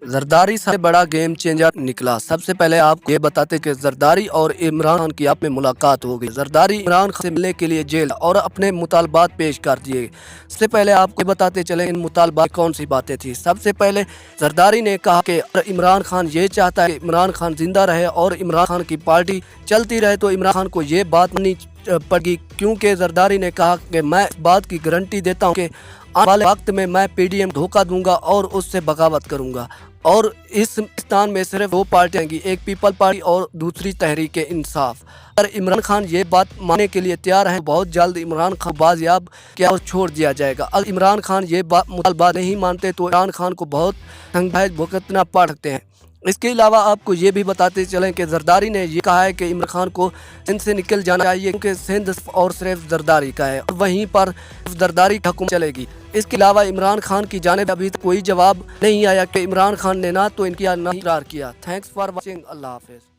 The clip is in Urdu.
زرداری سے بڑا گیم چینجر نکلا۔ سب سے پہلے آپ کو یہ بتاتے کہ زرداری اور عمران خان کی آپ میں ملاقات ہو گئی۔ زرداری عمران خان سے ملنے کے لیے جیل اور اپنے مطالبات پیش کر دیے۔ اس سے پہلے آپ کو بتاتے چلے ان مطالبات کون سی باتیں تھیں۔ سب سے پہلے زرداری نے کہا کہ عمران خان یہ چاہتا ہے کہ عمران خان زندہ رہے اور عمران خان کی پارٹی چلتی رہے، تو عمران خان کو یہ بات نہیں پڑ گی، کیونکہ زرداری نے کہا کہ میں اس بات کی گارنٹی دیتا ہوں کہ آنے والے وقت میں پی ڈی ایم دھوکہ دوں گا اور اس سے بغاوت کروں گا، اور اس پاکستان میں صرف دو پارٹیاں گی، ایک پیپل پارٹی اور دوسری تحریک انصاف۔ اگر عمران خان یہ بات ماننے کے لیے تیار ہیں، بہت جلد عمران خان بازیاب کیا اور چھوڑ دیا جائے گا۔ اگر عمران خان یہ مطالبات نہیں مانتے تو عمران خان کو بہت تنگی بھگتنا پڑ سکتے ہیں۔ اس کے علاوہ آپ کو یہ بھی بتاتے چلیں کہ زرداری نے یہ کہا ہے کہ عمران خان کو سندھ سے نکل جانا چاہیے، کیونکہ سندھ اور صرف زرداری کا ہے اور وہیں پر زرداری کی حکومت چلے گی۔ اس کے علاوہ عمران خان کی جانب ابھی تک کوئی جواب نہیں آیا کہ عمران خان نے نہ تو انکار نہ اقرار کیا۔ تھینکس فار واچنگ، اللہ حافظ۔